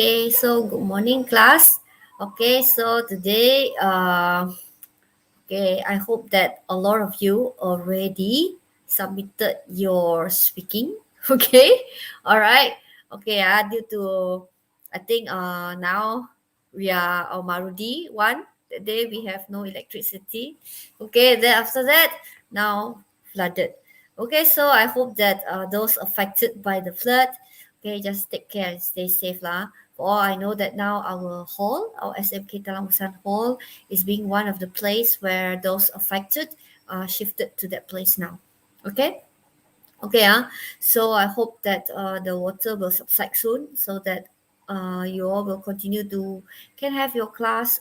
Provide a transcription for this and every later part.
Okay, so good morning, class. Okay, so today, I hope that a lot of you already submitted your speaking. Okay, all right. Okay, due to, I think, now we are Marudi one. That day we have no electricity. Okay, then after that, now flooded. Okay, so I hope that those affected by the flood, okay, just take care and stay safe lah. For all I know that now our hall, our SMK Talangusan Hall, is being one of the place where those affected shifted to that place now. Okay. Okay. So I hope that the water will subside soon, so that you all will continue to can have your class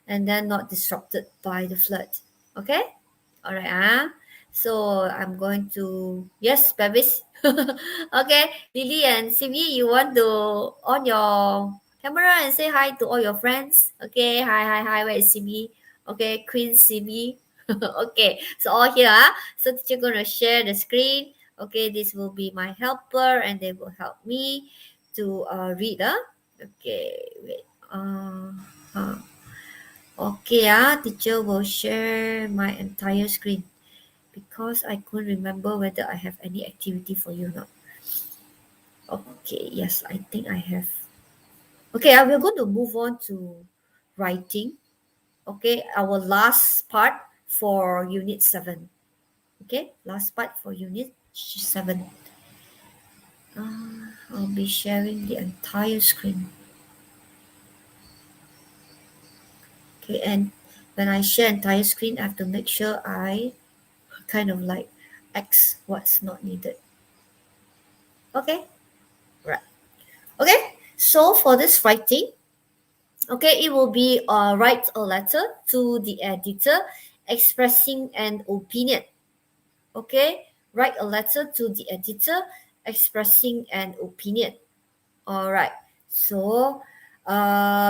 and then not disrupted by the flood. Okay. All right. So I'm going to, yes, Babis. Okay, Lily and Simi, you want to on your camera and say hi to all your friends? Okay, hi. Where is Simi? Okay, Queen Simi. Okay, so all here. So teacher gonna share the screen. Okay, this will be my helper, and they will help me to read. Okay, wait. Okay. Teacher will share my entire screen because I couldn't remember whether I have any activity for you or not. Okay, yes, I think I have. Okay, we're going to move on to writing. Okay, our last part for Unit 7. Okay, last part for Unit 7. I'll be sharing the entire screen. Okay, and when I share entire screen, I have to make sure I kind of like X what's not needed. Okay, right. Okay, so for this writing, okay, it will be write a letter to the editor expressing an opinion. Okay, write a letter to the editor expressing an opinion. All right. So,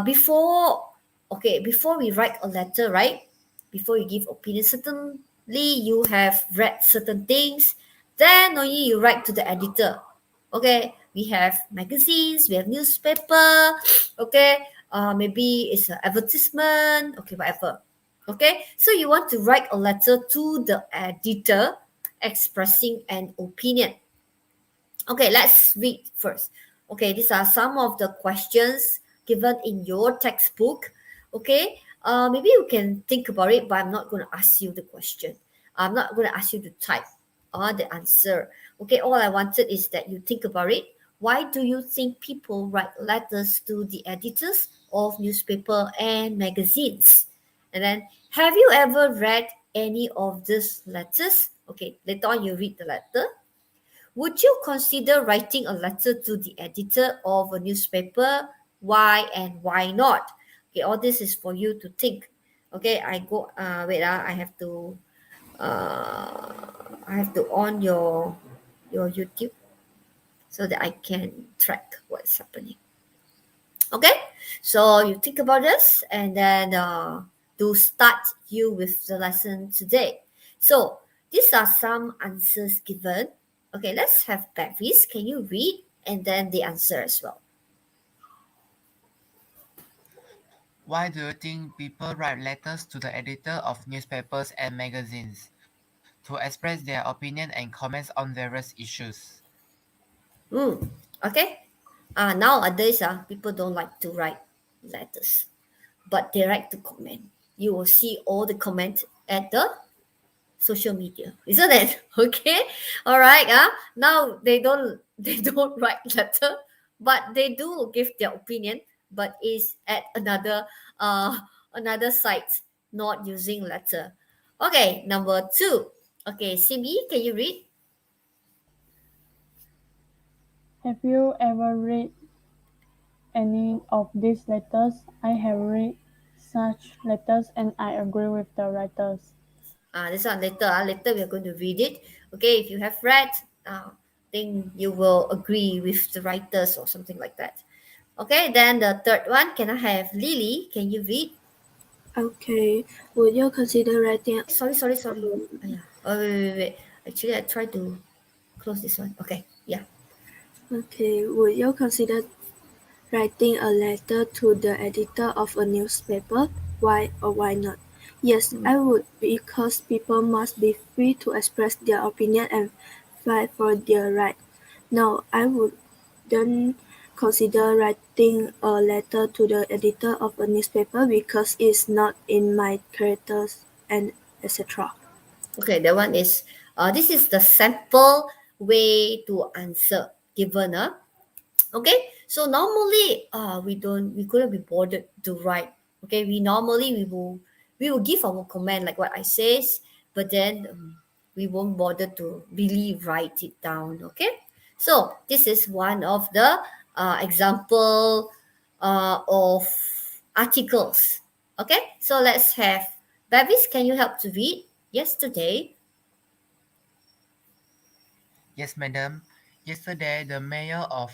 before we write a letter, right? Before you give opinion, certainly you have read certain things. Then only you write to the editor. Okay, we have magazines, we have newspaper. Okay, maybe it's an advertisement. Okay, whatever. Okay, so you want to write a letter to the editor expressing an opinion. Okay, let's read first. Okay, these are some of the questions given in your textbook. Okay, maybe you can think about it, but I'm not going to ask you the question. I'm not going to ask you to type the answer. Okay, all I wanted is that you think about it. Why do you think people write letters to the editors of newspaper and magazines? And then, have you ever read any of these letters? Okay, later on you read the letter. Would you consider writing a letter to the editor of a newspaper? Why and why not? Okay, all this is for you to think. Okay, I go. Wait. I have to. I have to on your YouTube so that I can track what's happening. Okay, so you think about this, and then to start you with the lesson today. So these are some answers given. Okay, let's have Bevis. Can you read and then the answer as well? Why do you think people write letters to the editor of newspapers and magazines? To express their opinion and comments on various issues. Okay. Nowadays, people don't like to write letters, but they like to comment. You will see all the comments at the social media, isn't it? Okay, all right. Now they don't write letter, but they do give their opinion, but is at another site, not using letter. Okay, number 2. Okay, Simi, can you read? Have you ever read any of these letters? I have read such letters and I agree with the writers. This one later. Later we are going to read it. Okay, if you have read, then you will agree with the writers or something like that. Okay, then the third one. Can I have Lily? Can you read? Okay, would you consider writing? Sorry. Yeah. Oh, wait. Actually, I tried to close this one. Okay, yeah. Okay, would you consider Writing a letter to the editor of a newspaper? Why or why not? Yes, Mm. I would because people must be free to express their opinion and fight for their right. No, I wouldn't consider writing a letter to the editor of a newspaper because it's not in my characters and etc. Okay, that one is this is the sample way to answer given. Okay, so normally we couldn't be bothered to write. Okay, we will give our comment like what I says, but then we won't bother to really write it down. Okay, so this is one of the example of articles. Okay, so let's have Bevis, can you help to read? Yesterday. Yes, madam. Yesterday, the mayor of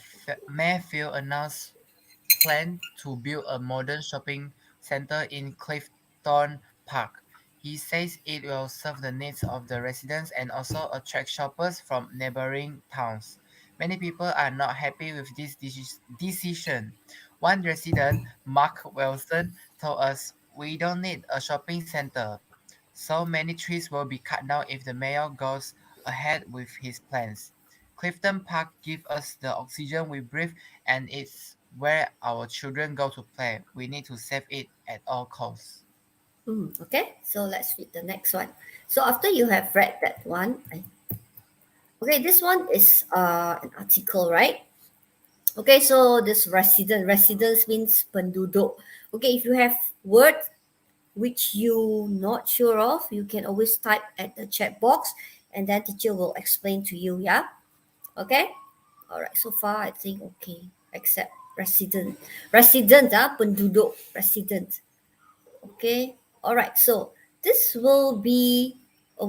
Mayfield announced plan to build a modern shopping center in Clifton Park. He says it will serve the needs of the residents and also attract shoppers from neighboring towns. Many people are not happy with this decision. One resident, Mark Wilson, told us, "We don't need a shopping center. So many trees will be cut down if the mayor goes ahead with his plans. Clifton Park gives us the oxygen we breathe and it's where our children go to play. We need to save it at all costs." Okay, so let's read the next one. So after you have read that one, okay, this one is an article, right? Okay, so this residence means penduduk. Okay, if you have word which you not sure of, you can always type at the chat box, and then teacher will explain to you. Yeah. Okay. All right. So far, I think okay. Except resident penduduk, resident. Okay. All right. So this will be the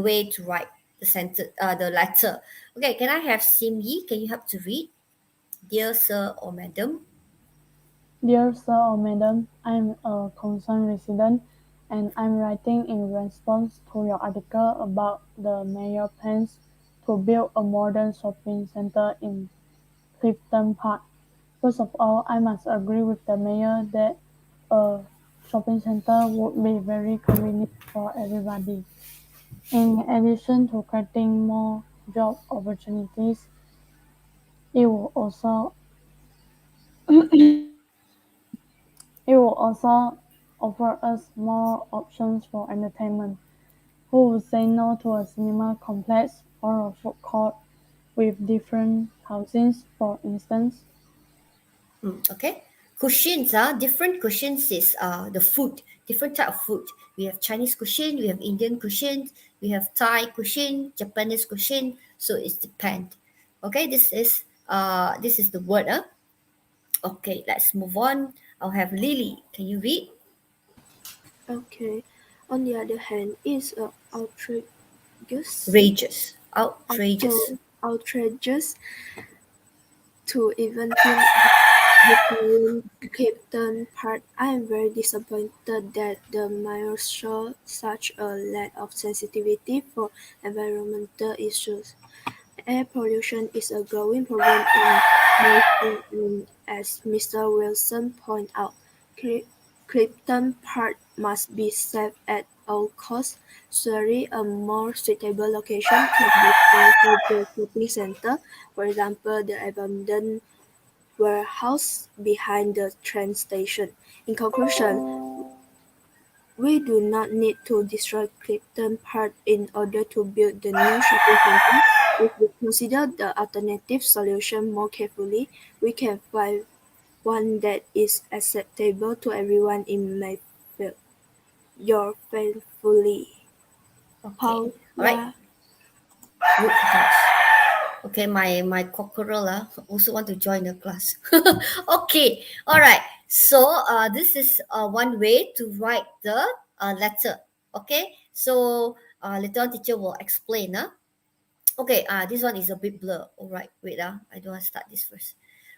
way to write the letter. Okay. Can I have Sim Yi? Can you help to read? Dear sir or madam. Dear Sir or Madam, I'm a concerned resident and I'm writing in response to your article about the mayor plans to build a modern shopping center in Clifton Park. First of all, I must agree with the mayor that a shopping center would be very convenient for everybody. In addition to creating more job opportunities, it will also it will also offer us more options for entertainment. Who would say no to a cinema complex or a food court with different cuisines, for instance? Okay. Cuisines are different cuisines is the food, different type of food. We have Chinese cuisine, we have Indian cuisine, we have Thai cuisine, Japanese cuisine. So it's depend. Okay, this is the word. Okay, let's move on. I'll have Lily. Can you read? Okay. On the other hand, it's outrageous, Outrageous. outrageous to even think of declaring Clifton Park. I am very disappointed that the mayor showed such a lack of sensitivity for environmental issues. Air pollution is a growing problem in Malaysia, and as Mr. Wilson pointed out, Clifton Park must be saved at all costs. Surely a more suitable location could be found for the shopping center, for example the abandoned warehouse behind the train station. In conclusion, we do not need to destroy Clifton Park in order to build the new shopping center. If we consider the alternative solution more carefully, we can find one that is acceptable to everyone in Mayfield. Yours faithfully, Okay. All right. Paula. Good catch. Okay, my cockerel also want to join the class. Okay, all right. So this is one way to write the letter. Okay, so later on teacher will explain. Okay, this one is a bit blur. All right, wait. I don't want to start this first.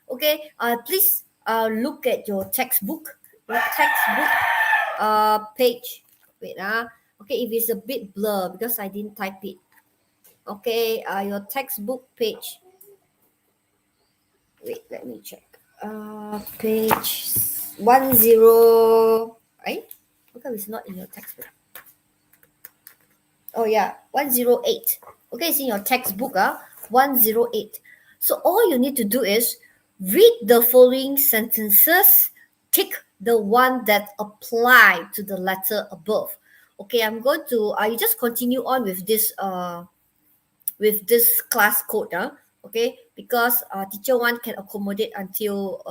Okay, please look at your textbook. Your textbook page. Wait. Okay, if it's a bit blur because I didn't type it. Okay, your textbook page. Wait, let me check. Page 10. Right? How come it's not in your textbook? Oh yeah, 108. Okay, it's in your textbook, 108. So all you need to do is read the following sentences, tick the one that apply to the letter above. Okay, I'm going to you just continue on with this class code, okay, because teacher one can accommodate until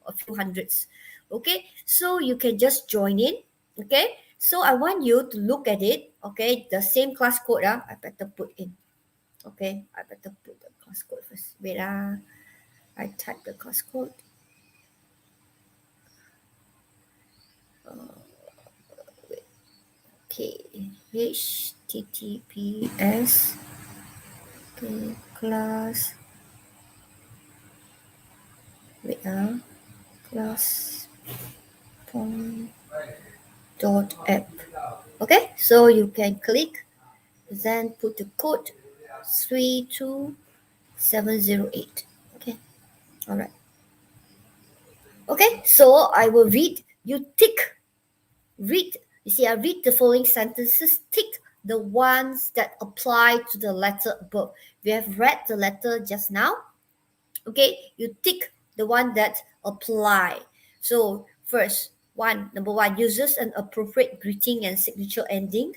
a few hundreds. Okay, so you can just join in. Okay, so I want you to look at it. Okay, the same class code, I better put in. Okay, I better put the class code first. Wait, I type the class code. Okay, https. Okay, class. Wait, class point dot app. Okay, so you can click, then put the code 32708. Okay, all right. Okay, so I will read. You tick, read. You see, I read the following sentences, tick the ones that apply to the letter above. We have read the letter just now. Okay, you tick the one that apply. So first number one, uses an appropriate greeting and signature ending.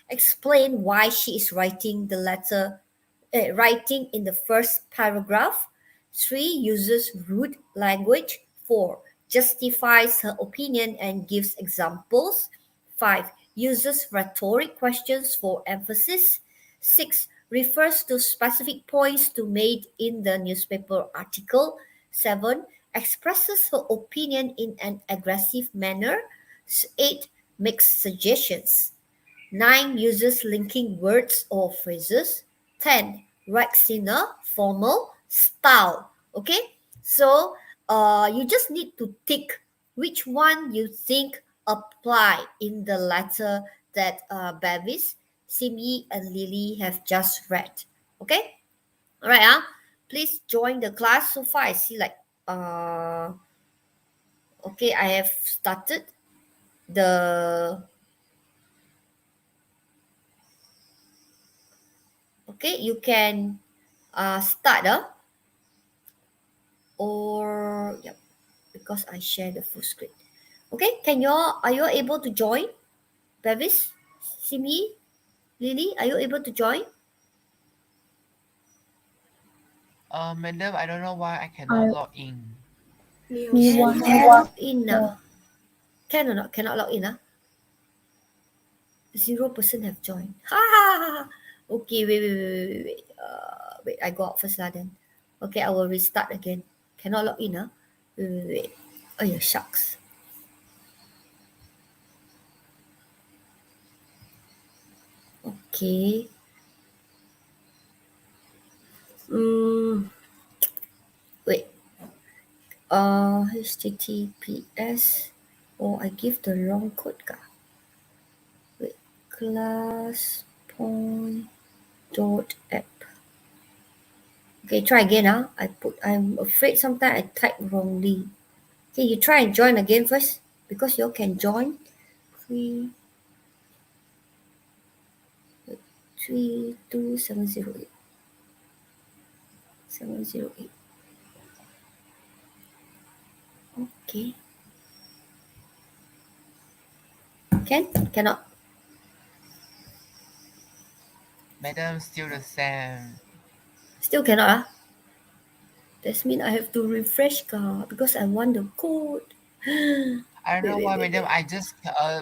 Explain why she is writing in the first paragraph. 3, uses rude language. 4, justifies her opinion and gives examples. 5, uses rhetoric questions for emphasis. 6, refers to specific points to made in the newspaper article. 7, expresses her opinion in an aggressive manner. 8, makes suggestions. 9, uses linking words or phrases. 10, writes in a formal style. Okay, so you just need to tick which one you think apply in the letter that Bevis, Simi, and Lily have just read. Okay, all right. Please join the class. So far, I see like okay, I have started the. Okay, you can start or yep, because I share the full screen. Okay, are you able to join? Bevis, Simi, Lily, are you able to join? Madam, I don't know why I cannot I log in. Me me also. one Cannot log in. so Can or not? Cannot log in. 0% have joined. Ha ha ha ha. Okay, wait. Wait, I go out first lah then. Okay, I will restart again. Cannot log in. Wait. Oh yeah, shucks. Okay. Mm, wait. HTTPS. Oh, I give the wrong code ka. Wait. Class point dot app. Okay, try again. I'm afraid sometimes I type wrongly. Okay, you try and join again first because you all can join. 3 32708 708. Okay. Cannot. Madam, still the same. Still cannot. That means I have to refresh because I want the code. I don't know why, Wait. madam. I just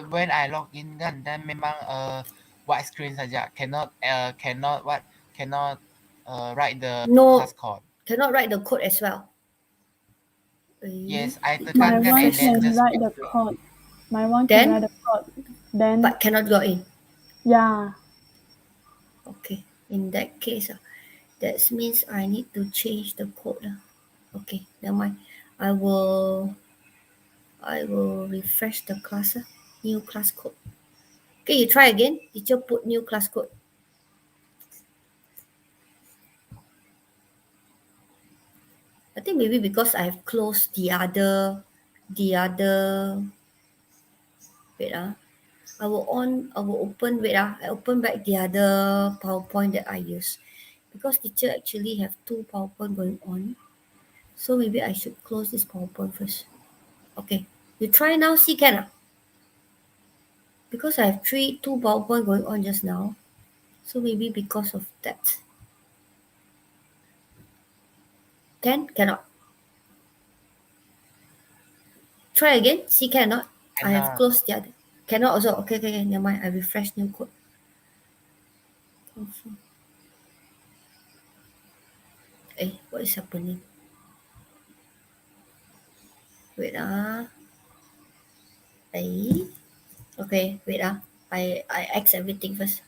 when I log in kan, dan memang white screen saja. Cannot write the class No, code. cannot write the code as well. Eh, Yes, I my tekan kan one and then can just write the code. My one can write Then, the code. Then but cannot log in. yeah, Okay, in that case, that means I need to change the code. Okay, never mind. I will refresh the class. New class code. Okay, you try again. Teacher put new class code. think maybe because I've closed the other. Wait I will open. Wait I open back the other PowerPoint that I use, because teacher actually have two PowerPoint going on. So maybe I should close this PowerPoint first. Okay, you try now. See can because I have two PowerPoint going on just now. So maybe because of that. Cannot. Try again. See cannot. I have Cannot. closed the other. Cannot also. Okay, never mind. I refresh new code. What is happening? Wait Okay, wait I X everything first.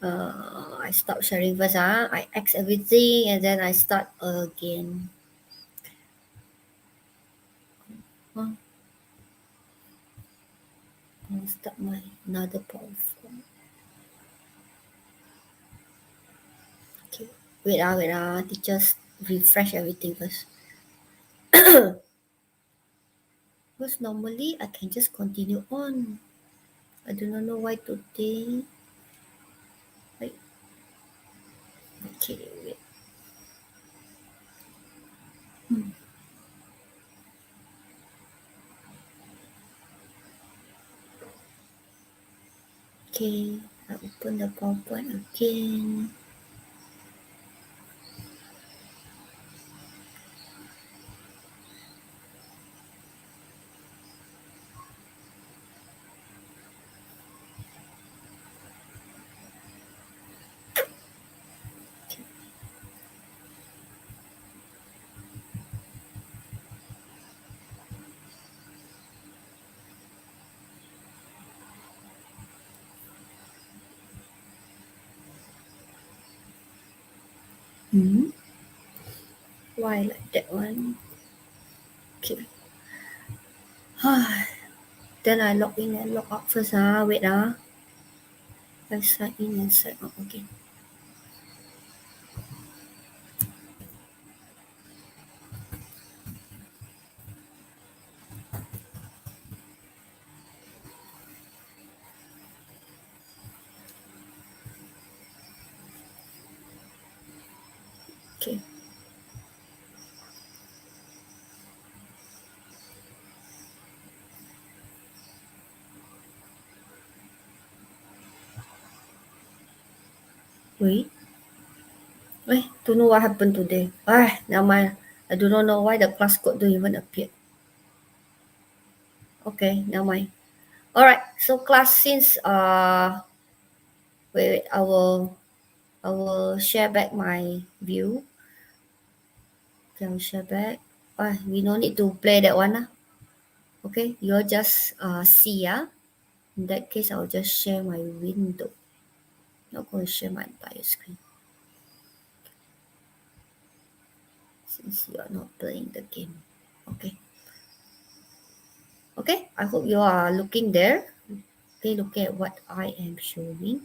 I stop sharing first I X everything and then I start again. Huh? I'll start my another PowerPoint. Okay, wait teachers refresh everything first. Because normally I can just continue on. I do not know why today. Wait. Okay, wait. Okay, I open the PowerPoint again. Hmm? Why like that one? Okay. Then I log in and log out first wait I sign in and sign out again. Okay. Wait. Don't know what happened today. Never mind. I do not know why the class code don't even appear. Okay, never mind. Alright, so class since wait, I will share back my view. Okay, I will share back. We no need to play that one. Okay, you'll just see. In that case, I'll just share my window. Not going to share my entire screen since you are not playing the game. Okay. Okay, I hope you are looking there. Okay, look at what I am showing.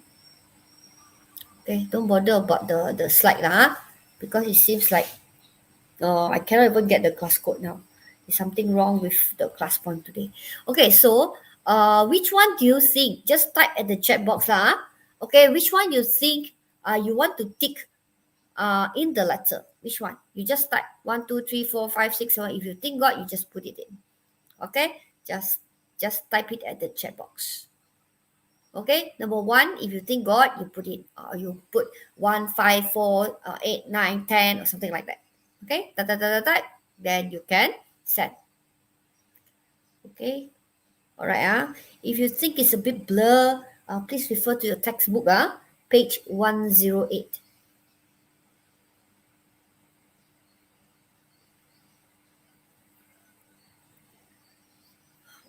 Okay, don't bother about the slide because it seems like I cannot even get the class code now. There's something wrong with the class point today. Okay, so which one do you think? Just type at the chat box Okay, which one you think you want to tick in the letter? Which one? You just type 1, 2, 3, 4, 5, 6, 7. If you think God, you just put it in. Okay, just type it at the chat box. Okay, number 1, if you think God, you put it. You put 1, 5, 4, 8, 9, 10, or something like that. Okay, then you can send. Okay, all right. If you think it's a bit blur, please refer to your textbook. Page 108.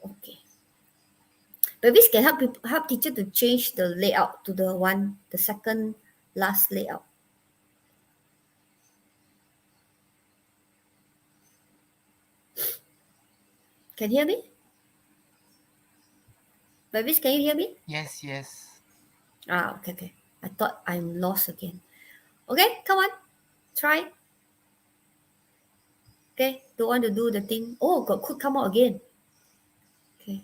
Okay. Babies can help teacher to change the layout to the second last layout. Can you hear me? Babies, can you hear me? Yes. Okay. I thought I'm lost again. Okay, come on. Try. Okay, don't want to do the thing. Oh, could come out again. Okay,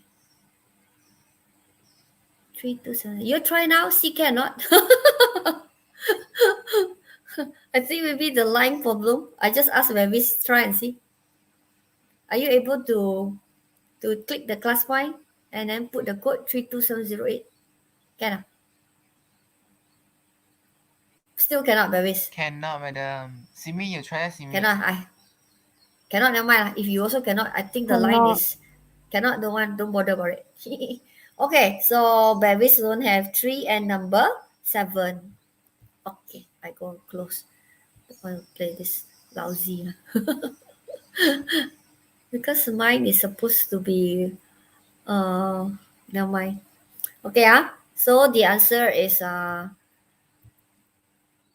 327. You try now, see cannot. I think maybe the line problem. I just ask Mavis try and see. Are you able to click the class point and then put the code 32708? Can ah? Still cannot, Mavis. Cannot, madam. Simi, you try, Simi. Cannot. I cannot. Never mind. If you also cannot, I think the line Cannot. is cannot. Don't bother about it. Okay, so Mavis don't have 3 and number 7. Okay, I go close. Don't want to play this lousy. Because mine is supposed to be never mind. Okay, so the answer is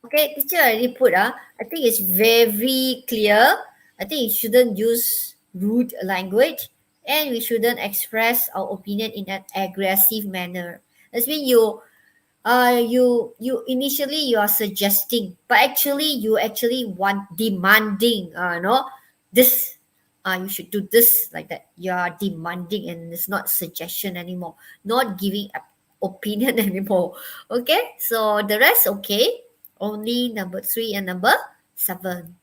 okay, teacher already put I think it's very clear. I think you shouldn't use rude language and we shouldn't express our opinion in an aggressive manner. That's mean you initially you are suggesting, but actually you actually want demanding no, this you should do this, like that. You are demanding and it's not suggestion anymore, not giving opinion anymore. Okay, so the rest okay, only number 3 and number 7.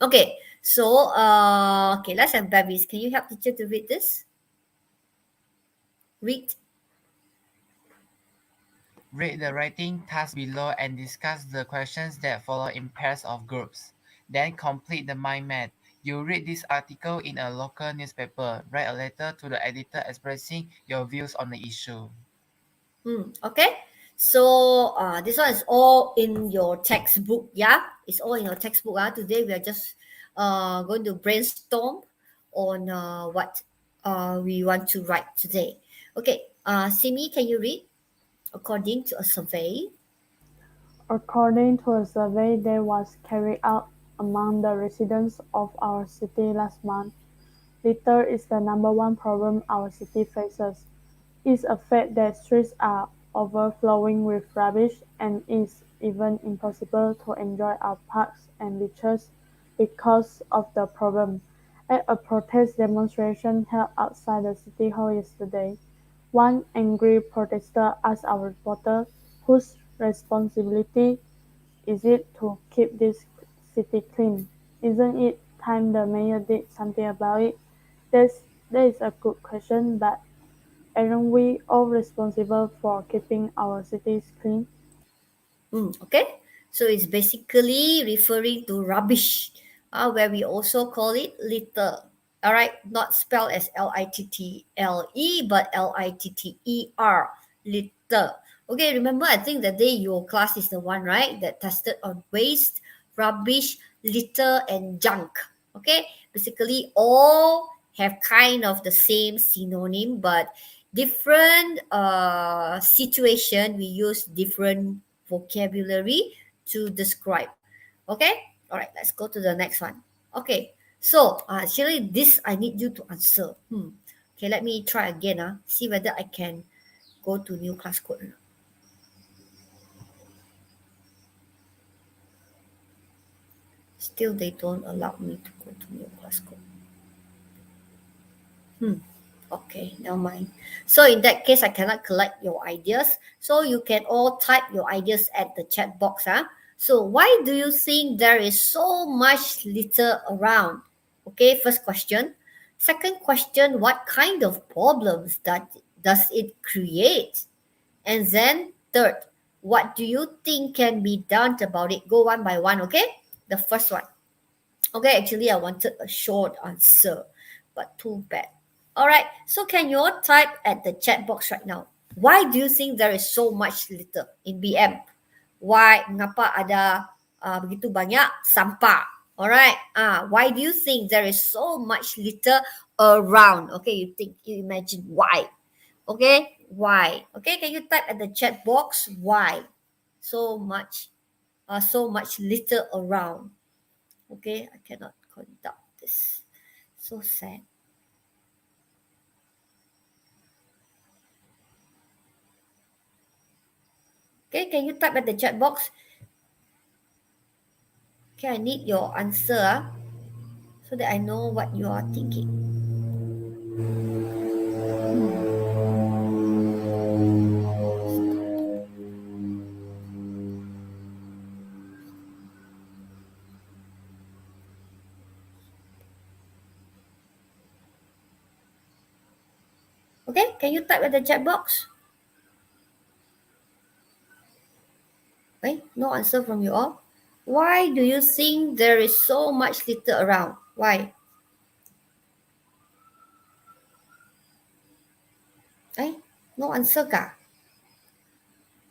Okay, so okay, let's have babies. Can you help teacher to read this? Read. Read the writing task below and discuss the questions that follow in pairs of groups. Then complete the mind map. You read this article in a local newspaper. Write a letter to the editor expressing your views on the issue. Okay. So this one is all in your textbook. Yeah, it's all in your textbook. Today we are just going to brainstorm on what we want to write today. Okay. Simi, can you read? According to a survey. According to a survey that was carried out among the residents of our city last month, litter is the number one problem our city faces. It's a fact that streets are overflowing with rubbish and it's even impossible to enjoy our parks and beaches because of the problem. At a protest demonstration held outside the city hall yesterday, one angry protester asked our reporter whose responsibility is it to keep this city clean. Isn't it time the mayor did something about it? That is a good question, but aren't we all responsible for keeping our cities clean? Okay, so it's basically referring to rubbish, where we also call it litter. All right, not spelled as Little, but Litter, litter. Okay, remember, I think that day your class is the one, right, that tested on waste, rubbish, litter, and junk. Okay, basically all have kind of the same synonym, but different situation we use different vocabulary to describe. Okay, all right, let's go to the next one. Okay, so actually this I need you to answer. Okay, let me try again. See whether I can go to new class code. Still they don't allow me to go to new class code. Okay, never mind. So in that case, I cannot collect your ideas. So you can all type your ideas at the chat box. So why do you think there is so much litter around? Okay, first question. Second question, what kind of problems does it create? And then third, what do you think can be done about it? Go one by one, okay? The first one. Okay, actually, I wanted a short answer, but too bad. All right, so can you all type at the chat box right now? Why do you think there is so much litter in BM? Why, mengapa ada begitu banyak sampah? Alright, why do you think there is so much litter around? Okay, you imagine why. Okay, why? Okay, can you type at the chat box why? So much, so much litter around. Okay, I cannot conduct this. So sad. Okay, can you type at the chat box? Okay, I need your answer. so that I know what you are thinking. Okay, can you type at the chat box? Okay, no answer from you all. Why do you think there is so much litter around? Why? Eh, no answer ka?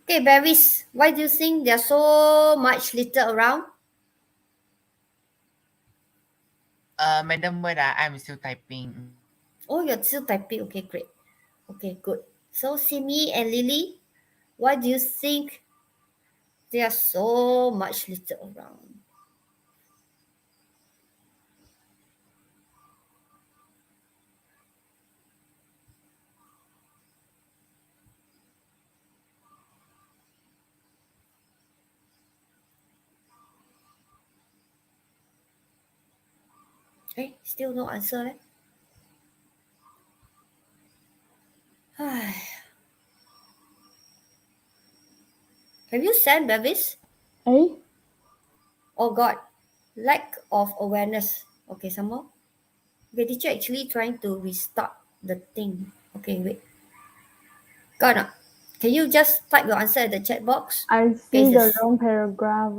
Okay, Barris, why do you think there's so much litter around? Madam, wait, I'm still typing. Oh, you're still typing. Okay, great. Okay, good. So, Simi and Lily, why do you think there's so much litter around? Okay, still no answer. Have you sent Bevis? Eh? Oh God, lack of awareness. Okay, some more. Okay, teacher actually trying to restart the thing. Okay, wait. Got it. Can you just type your answer at the chat box? I Okay, see the this. wrong paragraph.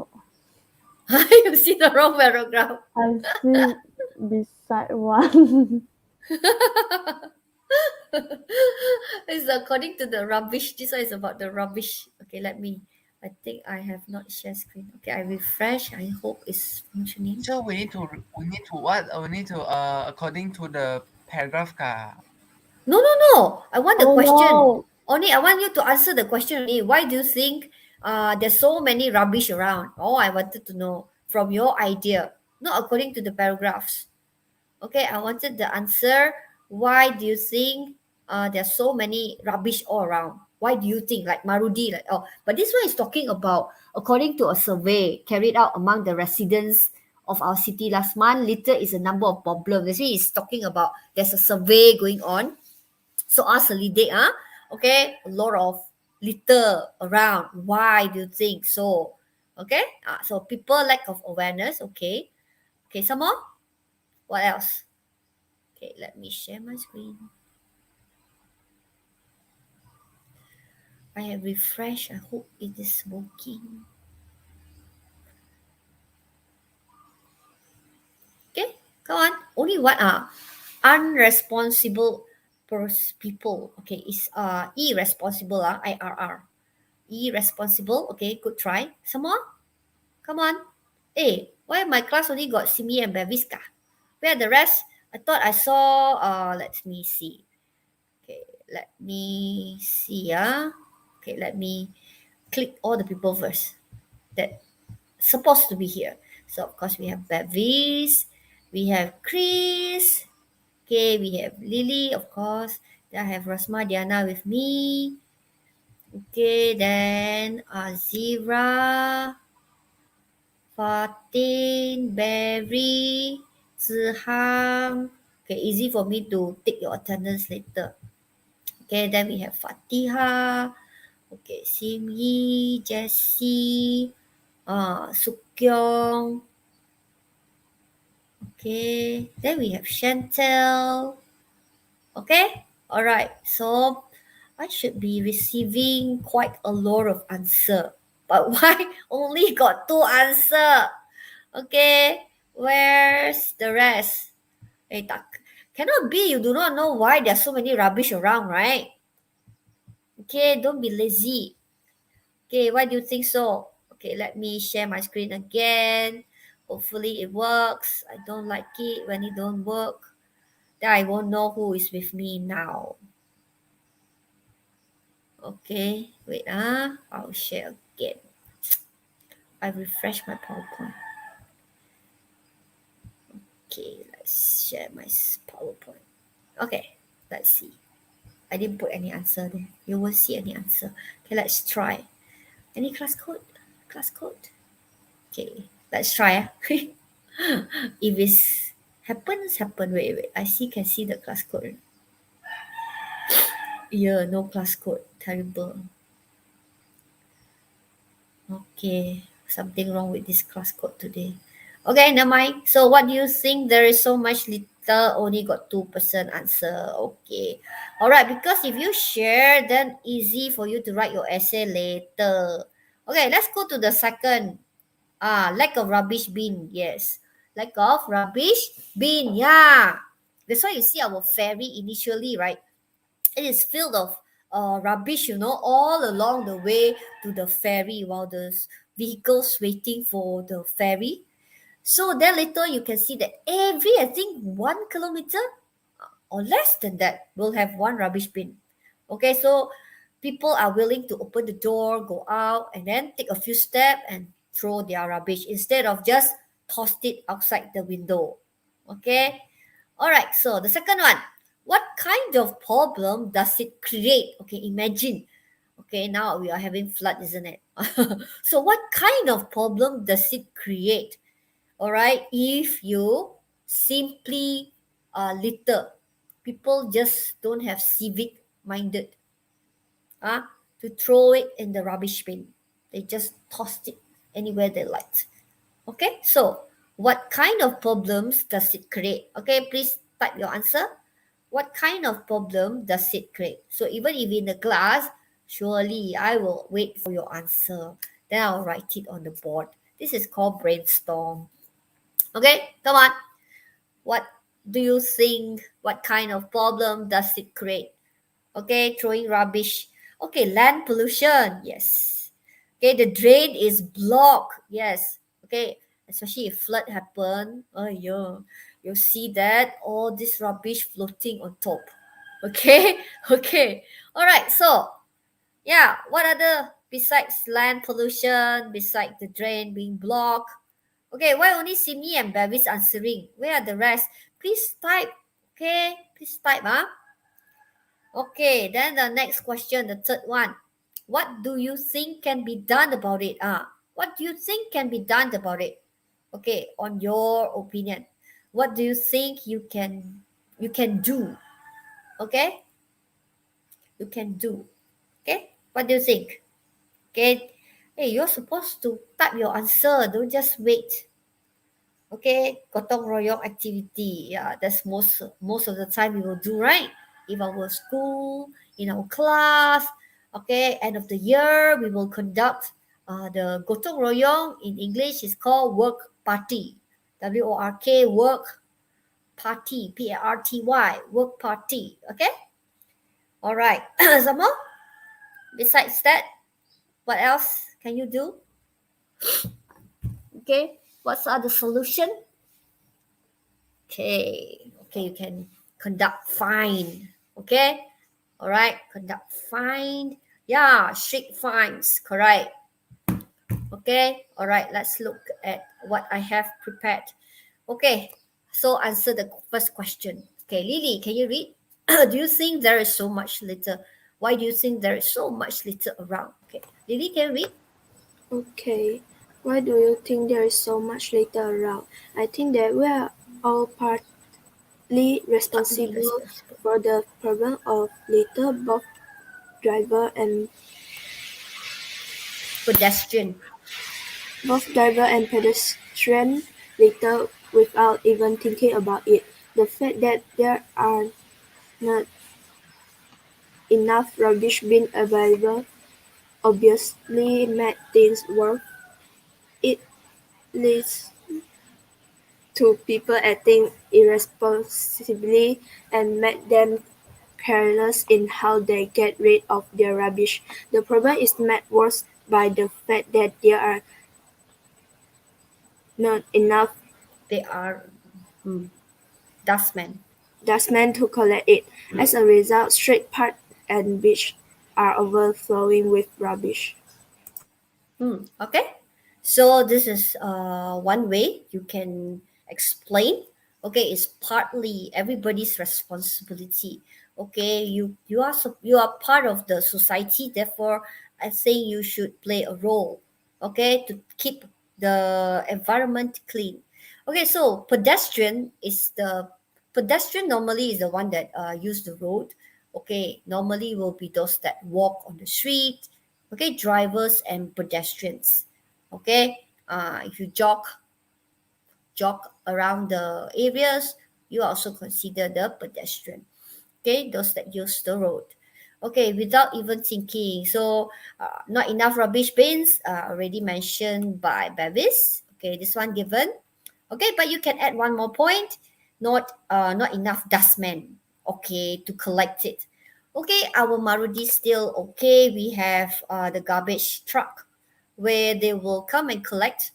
You see the wrong paragraph. I see beside one. It's according to the rubbish. This one is about the rubbish. Okay, let me. I think I have not share screen. Okay, I refresh. I hope it's functioning. So we need to what? We need to according to the paragraph ka. No, no, no. I want the Oh question. no! Only I want you to answer the question only. Why do you think there's so many rubbish around? Oh, I wanted to know from your idea, not according to the paragraphs. Okay, I wanted the answer. Why do you think there's so many rubbish all around? Why do you think like Marudi like oh? But this one is talking about according to a survey carried out among the residents of our city last month. Litter is a number of problems. This is talking about there's a survey going on. So ask a leader, okay, a lot of litter around. Why do you think so? Okay, so people lack of awareness. Okay, okay, some more. What else? Okay, let me share my screen. I have refreshed. I hope it is working. Okay, come on. Only one unresponsible people. Okay, it's irresponsible IRR. Irresponsible. Okay, good try. Some more. Come on. Hey, why my class only got Simi and Beviska? Where are the rest? I thought I saw let me see. Okay, let me see. Okay, let me click all the people first that supposed to be here. So of course we have Bevis, we have Chris, okay, we have Lily, of course. Then I have Rasma Diana with me. Okay, then Zira, Fatin, Barry, Zihang. Okay, easy for me to take your attendance later. Okay, then we have Fatiha. Okay, Sim Yi, Jessie, Sukyong. Okay, then we have Chantel. Okay, all right. So I should be receiving quite a lot of answer. But why only got two answer? Okay, where's the rest? Eh, cannot be. You do not know why there's so many rubbish around, right? Okay, don't be lazy. Okay, why do you think so? Okay, let me share my screen again. Hopefully it works. I don't like it when it don't work. Then I won't know who is with me now. Okay, wait I'll share again. I refresh my PowerPoint. Okay, let's share my PowerPoint. Okay, let's see. I didn't put any answer there. You won't see any answer. Okay, let's try. Any class code? Class code. Okay, let's try. If it's Happen. Wait. I can see the class code. Yeah, no class code. Terrible. Okay, something wrong with this class code today. Okay, never mind. So what do you think? There is so much little, only got 2% answer. Okay. All right, because if you share, then easy for you to write your essay later. Okay, let's go to the second. Lack of rubbish bin. Yes. Lack of rubbish bin. Yeah. That's why you see our ferry initially, right? It is filled of rubbish, all along the way to the ferry while there's vehicles waiting for the ferry. So then later you can see that every, I think, 1 kilometer or less than that will have one rubbish bin. Okay, so people are willing to open the door, go out, and then take a few steps and throw their rubbish instead of just toss it outside the window. Okay, all right, so the second one, what kind of problem does it create? Okay, imagine. Okay, now we are having flood, isn't it? So what kind of problem does it create? All right, if you simply litter, people just don't have civic minded to throw it in the rubbish bin. They just tossed it anywhere they liked. Okay, so what kind of problems does it create? Okay, please type your answer. What kind of problem does it create? So even if in the class, surely I will wait for your answer. Then I'll write it on the board. This is called brainstorm. Okay, come on. What do you think? What kind of problem does it create? Okay, throwing rubbish. Okay, land pollution. Yes. Okay, the drain is blocked. Yes. Okay, especially if flood happen. Oh yeah, you'll see that all this rubbish floating on top. Okay, okay. All right. So yeah, what other besides land pollution, besides the drain being blocked? Okay, why only Simi and Bevis answering? Where are the rest? Please type. Okay, please type. Okay, then the next question, the third one. What do you think can be done about it? What do you think can be done about it? Okay, on your opinion, what do you think you can do? Okay, you can do. Okay, what do you think? Okay, hey, you're supposed to type your answer. Don't just wait. Okay, gotong royong activity. Yeah, that's most of the time we will do, right? In our school, in our class. Okay, end of the year we will conduct the gotong royong. In English is called work party. WORK, work party. PARTY, work party. Okay, all right. Some more. Besides that, what else can you do? Okay, what's the solution? Okay, you can conduct fine. Okay, all right, conduct fine. Yeah, strict fines, correct. Okay, all right, let's look at what I have prepared. Okay, so answer the first question. Okay, Lily, can you read? Do you think there is so much litter? Why do you think there is so much litter around? Okay, Lily, can you read? Okay, why do you think there is so much litter around? I think that we are all partly Partly responsible responsible. for the problem of litter, driver and Pedestrian. both driver and pedestrian litter without even thinking about it. The fact that there are not enough rubbish bins available obviously made things worse. It leads to people acting irresponsibly and make them careless in how they get rid of their rubbish. The problem is made worse by the fact that there are not enough They are dustmen. dustmen to collect it. As a result, street parks and beaches are overflowing with rubbish. Okay, so this is one way you can explain. Okay, it's partly everybody's responsibility. Okay, you are part of the society. Therefore, I think you should play a role. Okay, to keep the environment clean. Okay, so pedestrian normally is the one that use the road. Okay, normally will be those that walk on the street. Okay, drivers and pedestrians. Okay, if you jog around the areas, you also consider the pedestrian. Okay, those that use the road. Okay, without even thinking. So, not enough rubbish bins, already mentioned by Bevis. Okay, this one given. Okay, but you can add one more point. Not enough dustmen. Okay, to collect it. Okay, our Marudi still okay. We have the garbage truck where they will come and collect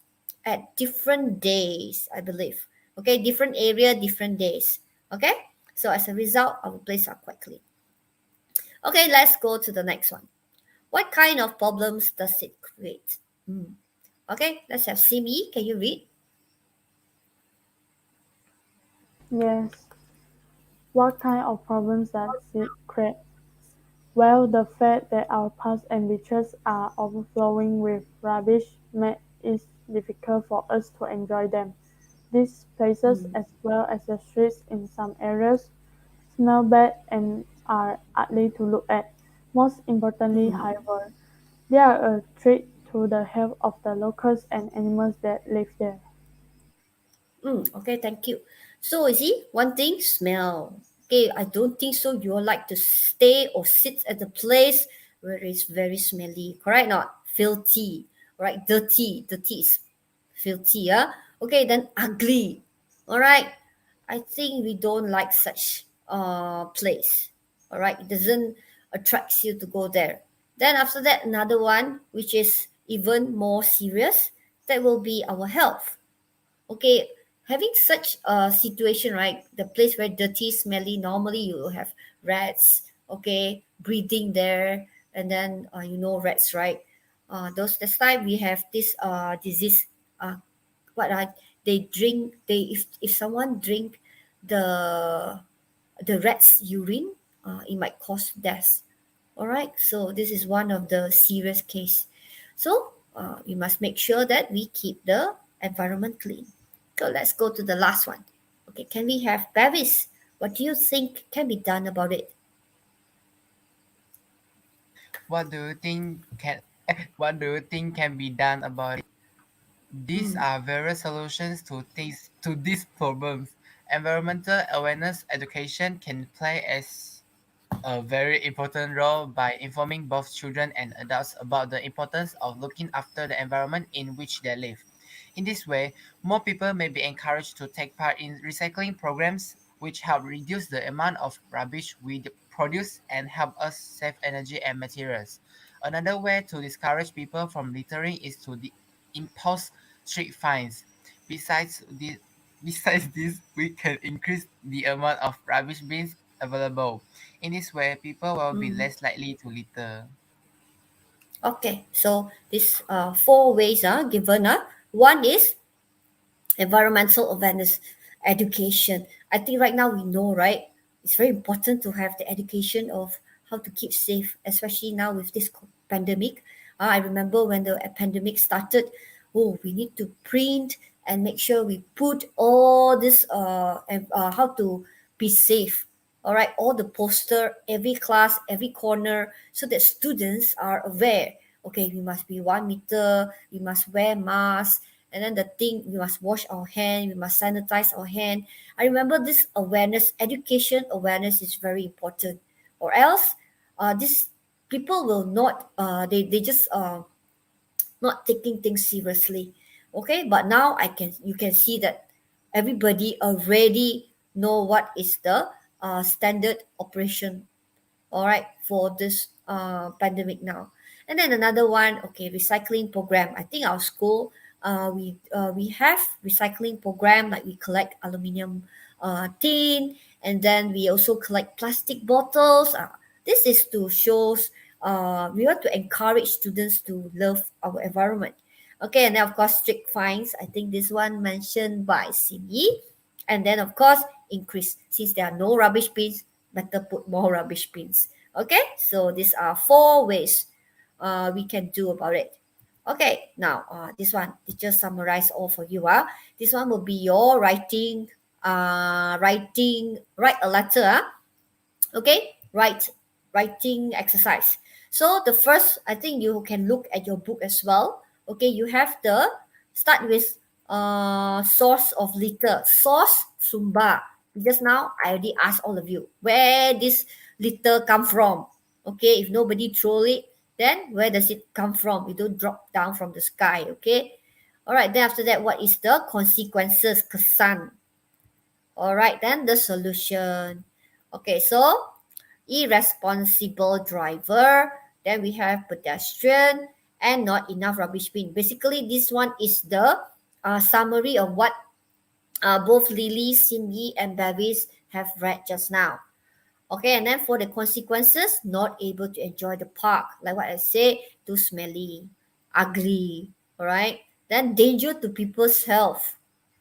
at different days, I believe. Okay, different area, different days. Okay, so as a result, our place are quite clean. Okay, let's go to the next one. What kind of problems does it create? Hmm. Okay, let's have Simi. Can you read? Yes. What kind of problems does it create? Well, the fact that our parks and beaches are overflowing with rubbish makes it difficult for us to enjoy them. These places, Hmm. as well as the streets in some areas, smell bad and are ugly to look at. Most importantly, Hmm. however, they are a threat to the health of the locals and animals that live there. Okay, thank you. So, you see, one thing, smell. Okay, I don't think so. You'll like to stay or sit at the place where it's very smelly. Correct? Not filthy. Right? Dirty. Dirty is filthy. Yeah. Okay, then ugly. All right. I think we don't like such place. All right. It doesn't attracts you to go there. Then after that, another one which is even more serious. That will be our health. Okay, having such a situation, right? The place where dirty, smelly, normally you will have rats, okay, breathing there, and then rats, right? Those that's why we have this disease. What they drink? They if someone drink the rat's urine, it might cause death. All right, so this is one of the serious case. So we must make sure that we keep the environment clean. So let's go to the last one. Okay, can we have Bevis? What do you think can be done about it? What do you think can what do you think can be done about it? These Mm, are various solutions to these problems. Environmental awareness education can play as a very important role by informing both children and adults about the importance of looking after the environment in which they live. In this way, more people may be encouraged to take part in recycling programs, which help reduce the amount of rubbish we produce and help us save energy and materials. Another way to discourage people from littering is to impose strict fines. Besides this, besides this, we can increase the amount of rubbish bins available. In this way, people will be mm. less likely to litter. Okay, so these four ways are given. One is environmental awareness education. I think right now we know, right? It's very important to have the education of how to keep safe, especially now with this pandemic. I remember when the pandemic started, oh, we need to print and make sure we put all this how to be safe. All right, all the poster, every class, every corner, so that students are aware. Okay, we must be 1 meter, we must wear masks, and then the thing, we must wash our hand, we must sanitize our hand. I remember this awareness, education awareness is very important, or else this people will not they just not taking things seriously. Okay, but now you can see that everybody already know what is the standard operation, all right, for this pandemic now. And then another one, okay, recycling program. I think our school, we have recycling program, like we collect aluminium tin, and then we also collect plastic bottles. This is to shows we want to encourage students to love our environment. Okay, and then of course strict fines. I think this one mentioned by Simi. And then of course increase, since there are no rubbish bins, better put more rubbish bins. Okay, so these are four ways we can do about it. Okay, now this one, teacher summarize all for you. This one will be your writing, write a letter. Okay, writing exercise. So the first, I think you can look at your book as well. Okay, you have the start with source of litter, source sumba. Just now I already asked all of you where this litter come from. Okay, if nobody throw it, then where does it come from? It don't drop down from the sky. Okay, all right, then after that, what is the consequences, kesan? All right, then the solution. Okay, so irresponsible driver, then we have pedestrian, and not enough rubbish bin. Basically, this one is the summary of what both Lily, Cindy, and Bevis have read just now. Okay, and then for the consequences, not able to enjoy the park. Like what I say, too smelly, ugly, all right? Then danger to people's health.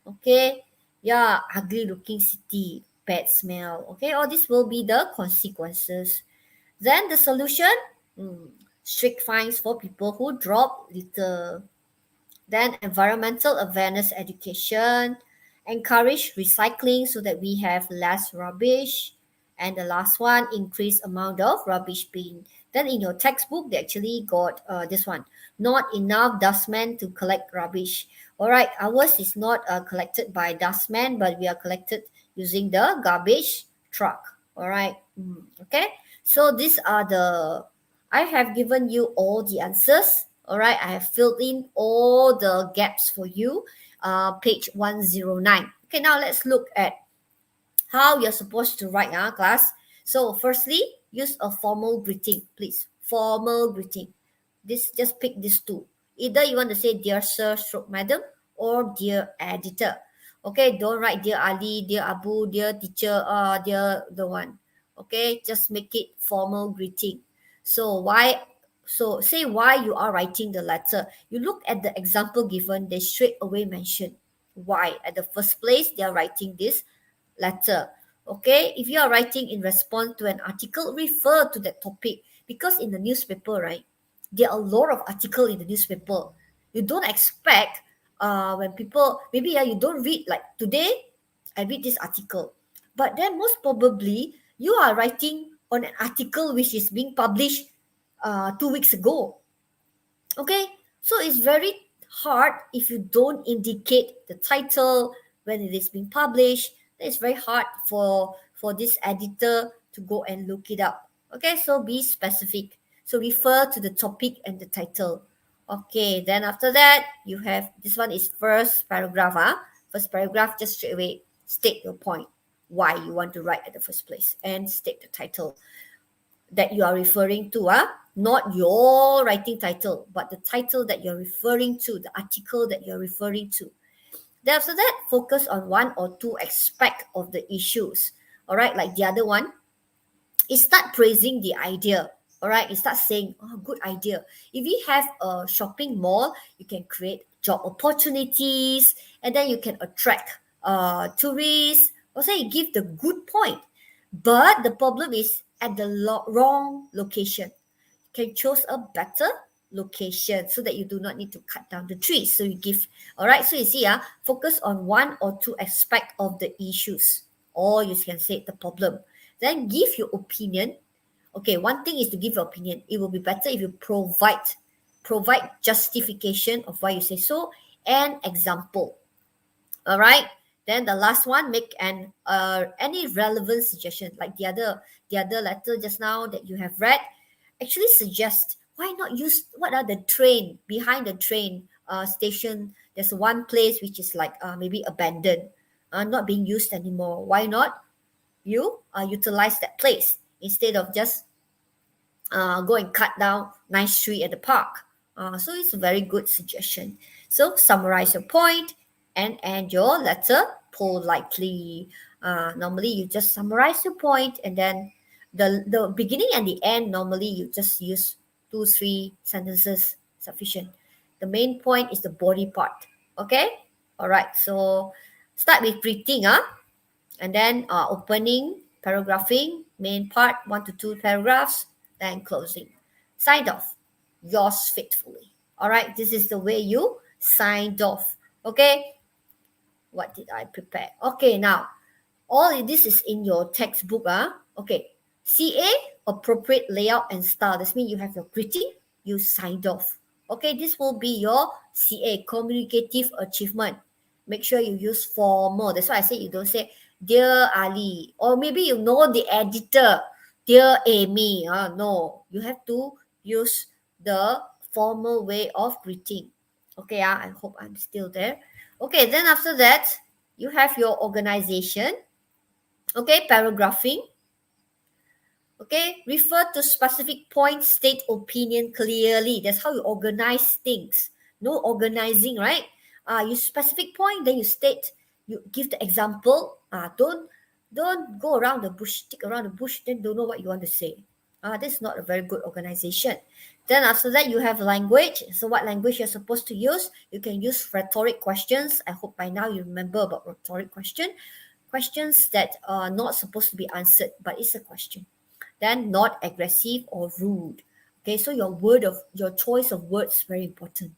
Okay, yeah, ugly looking city, bad smell. Okay, all this will be the consequences. Then the solution, mm, strict fines for people who drop litter. Then environmental awareness education, encourage recycling so that we have less rubbish. And the last one, increase amount of rubbish bin. Then in your textbook, they actually got this one, not enough dustmen to collect rubbish. All right, ours is not collected by dustmen, but we are collected using the garbage truck. All right, okay. So these are the, I have given you all the answers. All right, I have filled in all the gaps for you. Page 109. Okay, now let's look at how you're supposed to write, class. So firstly, use a formal greeting, please. Formal greeting. This, just pick these two. Either you want to say dear sir, stroke madam, or dear editor. Okay, don't write dear Ali, dear Abu, dear teacher, dear the one. Okay, just make it formal greeting. So why? So say why you are writing the letter. You look at the example given, they straight away mention why. At the first place, they are writing this letter. Okay, if you are writing in response to an article, refer to that topic, because in the newspaper, right, there are a lot of article in the newspaper. You don't expect when people, maybe you don't read, like today I read this article, but then most probably you are writing on an article which is being published 2 weeks ago. Okay, so it's very hard if you don't indicate the title when it is being published. It's very hard for this editor to go and look it up. Okay, so be specific. So refer to the topic and the title. Okay, then after that, you have, this one is first paragraph. First paragraph, just straight away state your point, why you want to write at the first place, and state the title that you are referring to, not your writing title, but the title that you're referring to, the article that you're referring to. Then after that, focus on one or two aspects of the issues. All right, like the other one, it start praising the idea. All right, it starts saying, oh, good idea. If we have a shopping mall, you can create job opportunities, and then you can attract tourists. Or say you give the good point, but the problem is at the wrong location. You can choose a better location so that you do not need to cut down the trees. So you give, all right. So you see, focus on one or two aspect of the issues, or you can say the problem. Then give your opinion. Okay, one thing is to give your opinion. It will be better if you provide justification of why you say so, and example. All right, then the last one, make an any relevant suggestion, like the other letter just now that you have read. Actually suggest, why not use, what are the train, behind the train station, there's one place which is like maybe abandoned, not being used anymore. Why not you utilize that place instead of just go and cut down nice tree at the park. So it's a very good suggestion. So summarize your point and end your letter politely. Normally you just summarize your point, and then the beginning and the end, normally you just use 2-3 sentences sufficient. The main point is the body part. Okay, all right, so start with greeting, and then opening, paragraphing, main part 1 to 2 paragraphs, then closing. Signed off, yours faithfully. All right, this is the way you signed off. Okay, what did I prepare? Okay, now all of this is in your textbook. Okay, CA, appropriate layout and style. This means you have your greeting, you signed off. Okay, this will be your CA, communicative achievement. Make sure you use formal. That's why I say you don't say dear Ali, or maybe you know the editor, dear Amy. No, you have to use the formal way of greeting. Okay, I hope I'm still there. Okay, then after that, you have your organization. Okay, paragraphing. Okay, refer to specific points, state opinion clearly. That's how you organize things. No organizing, right? You specific point, then you state, you give the example. Don't go around the bush, stick around the bush, then don't know what you want to say. That's not a very good organization. Then after that, you have language. So what language you're supposed to use? You can use rhetoric questions. I hope by now you remember about rhetoric question. Questions that are not supposed to be answered, but it's a question. Then not aggressive or rude. Okay, so your choice of words is very important.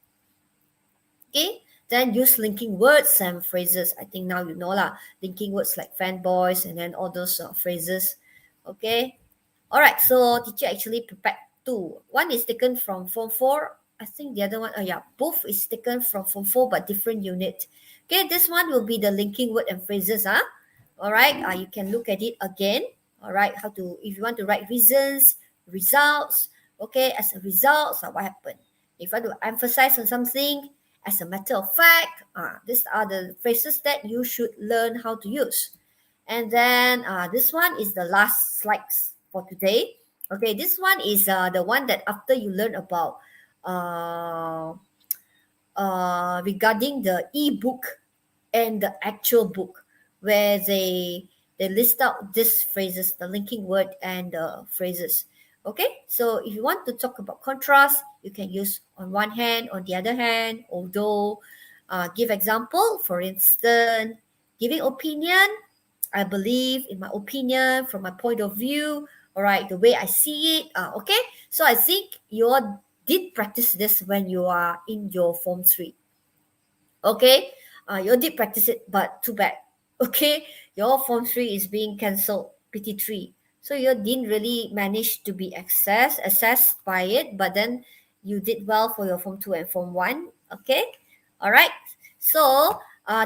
Okay, then use linking words and phrases. I think now you know lah, linking words like fanboys and then all those phrases. Okay, all right. So teacher actually prepared two. One is taken from Form 4. I think the other one, yeah, both is taken from Form 4 but different unit. Okay, this one will be the linking word and phrases. All right, you can look at it again. All right, how to, if you want to write reasons, results. Okay, as a result, so what happened? If I want to emphasize on something, as a matter of fact, these are the phrases that you should learn how to use. And then this one is the last slides for today. Okay, this one is the one that after you learn about uh, regarding the e-book and the actual book, where they list out these phrases, the linking word and the phrases. Okay, so if you want to talk about contrast, you can use on one hand, on the other hand, although, give example, for instance, giving opinion. I believe, in my opinion, from my point of view, all right, the way I see it. Okay, so I think you all did practice this when you are in your Form 3. Okay, you did practice it, but too bad. Okay, your Form 3 is being cancelled, PT3. So you didn't really manage to be assessed by it, but then you did well for your Form 2 and Form 1. Okay, all right. So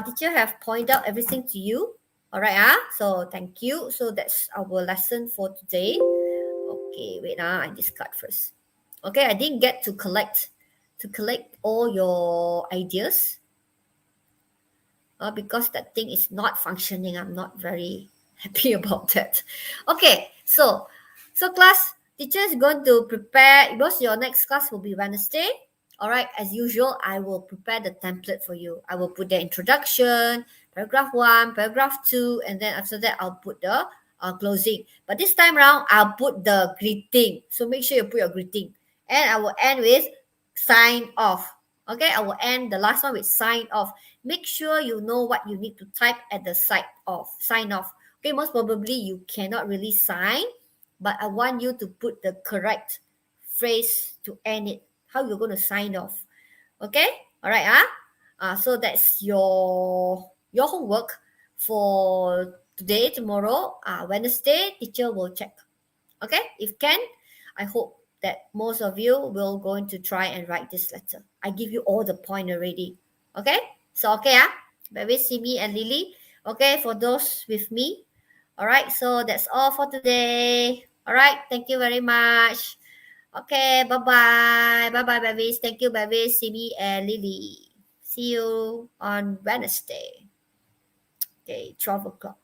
teacher have pointed out everything to you. All right, so thank you. So that's our lesson for today. Okay, wait, I discard first. Okay, I didn't get to collect all your ideas because that thing is not functioning. I'm not very happy about that. Okay, so class, teacher is going to prepare, because your next class will be Wednesday. All right, as usual, I will prepare the template for you. I will put the introduction, paragraph 1, paragraph 2, and then after that, I'll put the closing. But this time around, I'll put the greeting. So make sure you put your greeting. And I will end with sign off. Okay, I will end the last one with sign off. Make sure you know what you need to type at the side of sign off. Okay, most probably you cannot really sign, but I want you to put the correct phrase to end it. How you're going to sign off. Okay, all right. So that's your homework for today, tomorrow, Wednesday. Teacher will check. Okay, if can, I hope that most of you will going to try and write this letter. I give you all the point already. Okay, so okay, Baby, Simi, and Lily. Okay, for those with me. All right, so that's all for today. All right, thank you very much. Okay, bye-bye. Bye-bye, babies. Thank you, babies, Simi and Lily. See you on Wednesday. Okay, 12 o'clock.